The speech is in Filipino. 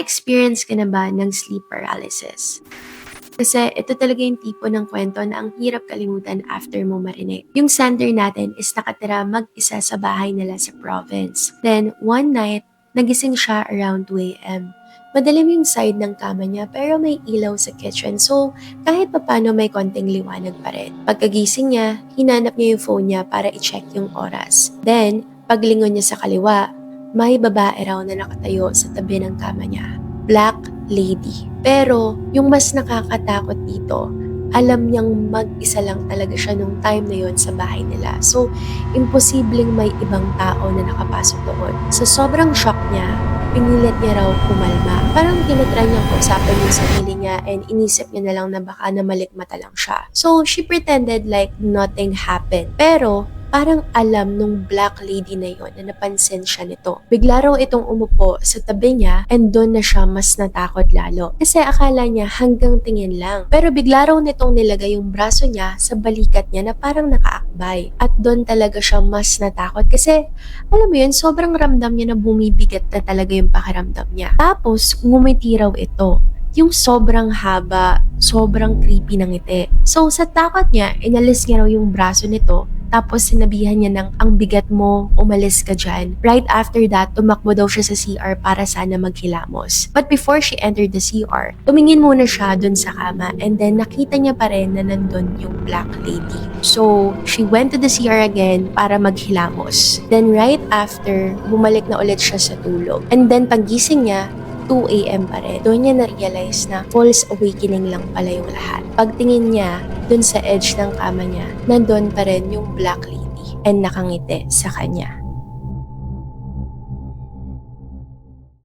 Naka-experience ka na ba ng sleep paralysis? Kasi ito talaga yung tipo ng kwento na ang hirap kalimutan after mo marinig. Yung sender natin is nakatira mag-isa sa bahay nila sa province. Then, one night, nagising siya around 2 a.m. Madilim yung side ng kama niya pero may ilaw sa kitchen so kahit papano may konting liwanag pa rin. Pagkagising niya, hinanap niya yung phone niya para i-check yung oras. Then, paglingon niya sa kaliwa, may babae raw na nakatayo sa tabi ng kama niya. Black lady. Pero, yung mas nakakatakot dito, alam niyang mag-isa lang talaga siya nung time na yon sa bahay nila. So, imposibleng may ibang tao na nakapasok doon. Sa sobrang shock niya, pinilit niya raw kumalma. Parang tinatry niyang kausapin yung sarili niya and inisip niya na lang na baka na malikmata lang siya. So, she pretended like nothing happened. Pero, parang alam nung black lady na yon na napansin siya nito. Bigla raw itong umupo sa tabi niya and doon na siya mas natakot lalo. Kasi akala niya hanggang tingin lang. Pero bigla raw nitong nilagay yung braso niya sa balikat niya na parang nakaakbay. At doon talaga siya mas natakot kasi alam mo yun, sobrang ramdam niya na bumibigat na talaga yung pakiramdam niya. Tapos ngumiti raw ito. Yung sobrang haba, sobrang creepy ng ngiti. So sa takot niya, inalis niya raw yung braso nito. Tapos sinabihan niya ng ang bigat mo, umalis ka dyan. Right after that, tumakbo daw siya sa CR para sana maghilamos. But before she entered the CR, tumingin muna siya dun sa kama and then nakita niya pa rin na nandun yung black lady. So, she went to the CR again para maghilamos. Then right after, bumalik na ulit siya sa tulog. And then paggising niya, 2 a.m. pa rin. Doon niya na-realize na false awakening lang pala yung lahat. Pagtingin niya, dun sa edge ng kama niya, nandun pa rin yung black lady and nakangiti sa kanya.